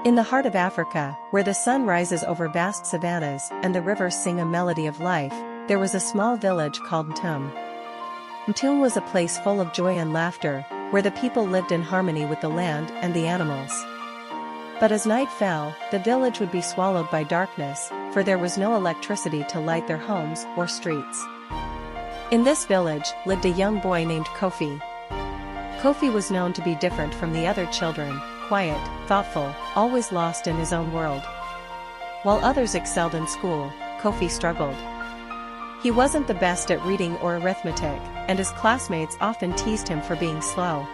In the heart of Africa, where the sun rises over vast savannas and the rivers sing a melody of life, there was a small village called Mtum. Mtum was a place full of joy and laughter, where the people lived in harmony with the land and the animals. But as night fell, the village would be swallowed by darkness, for there was no electricity to light their homes or streets. In this village lived a young boy named Kofi. Kofi was known to be different from the other children, quiet, thoughtful, always lost in his own world. While others excelled in school, Kofi struggled. He wasn't the best at reading or arithmetic, and his classmates often teased him for being slow.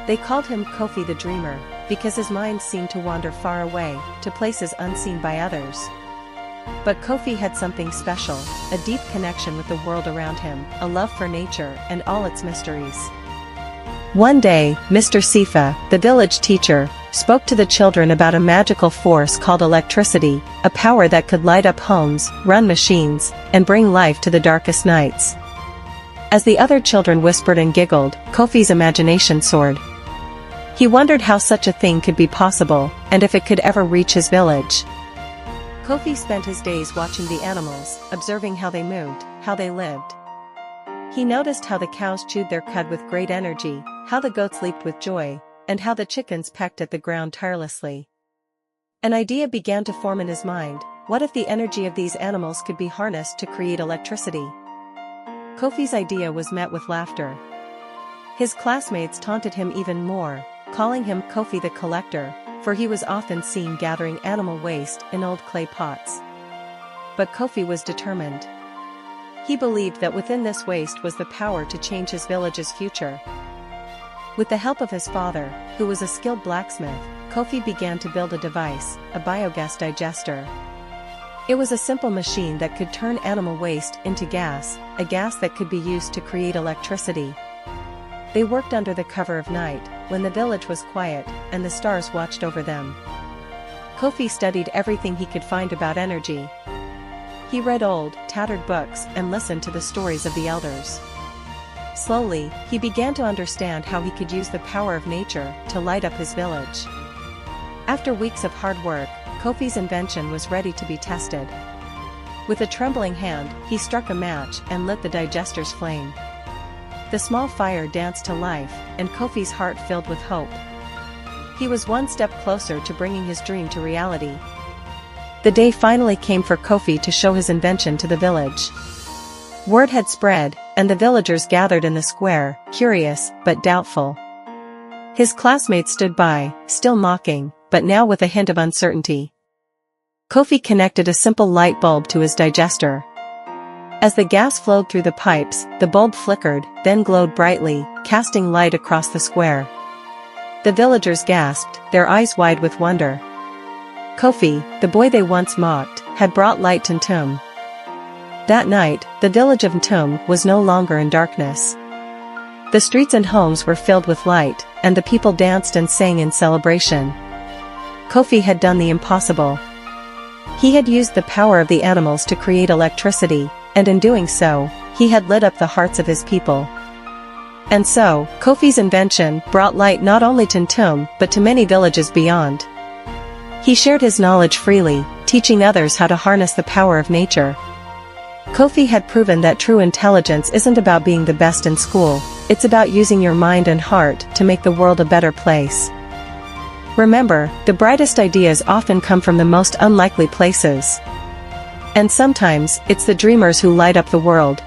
They called him Kofi the Dreamer, because his mind seemed to wander far away, to places unseen by others. But Kofi had something special, a deep connection with the world around him, a love for nature and all its mysteries. One day, Mr. Sifa, the village teacher, spoke to the children about a magical force called electricity, a power that could light up homes, run machines, and bring life to the darkest nights. As the other children whispered and giggled, Kofi's imagination soared. He wondered how such a thing could be possible, and if it could ever reach his village. Kofi spent his days watching the animals, observing how they moved, how they lived. He noticed how the cows chewed their cud with great energy, how the goats leaped with joy, and how the chickens pecked at the ground tirelessly. An idea began to form in his mind: what if the energy of these animals could be harnessed to create electricity? Kofi's idea was met with laughter. His classmates taunted him even more, calling him Kofi the Collector, for he was often seen gathering animal waste in old clay pots. But Kofi was determined. He believed that within this waste was the power to change his village's future. With the help of his father, who was a skilled blacksmith, Kofi began to build a device, a biogas digester. It was a simple machine that could turn animal waste into gas, a gas that could be used to create electricity. They worked under the cover of night, when the village was quiet, and the stars watched over them. Kofi studied everything he could find about energy. He read old, tattered books and listened to the stories of the elders. Slowly, he began to understand how he could use the power of nature to light up his village. After weeks of hard work, Kofi's invention was ready to be tested. With a trembling hand, he struck a match and lit the digester's flame. The small fire danced to life, and Kofi's heart filled with hope. He was one step closer to bringing his dream to reality. The day finally came for Kofi to show his invention to the village. Word had spread, and the villagers gathered in the square, curious but doubtful. His classmates stood by, still mocking, but now with a hint of uncertainty. Kofi connected a simple light bulb to his digester. As the gas flowed through the pipes, the bulb flickered, then glowed brightly, casting light across the square. The villagers gasped, their eyes wide with wonder. Kofi, the boy they once mocked, had brought light to Mtum. That night, the village of Mtum was no longer in darkness. The streets and homes were filled with light, and the people danced and sang in celebration. Kofi had done the impossible. He had used the power of the animals to create electricity, and in doing so, he had lit up the hearts of his people. And so, Kofi's invention brought light not only to Mtum but to many villages beyond. He shared his knowledge freely, teaching others how to harness the power of nature. Kofi had proven that true intelligence isn't about being the best in school, it's about using your mind and heart to make the world a better place. Remember, the brightest ideas often come from the most unlikely places. And sometimes, it's the dreamers who light up the world.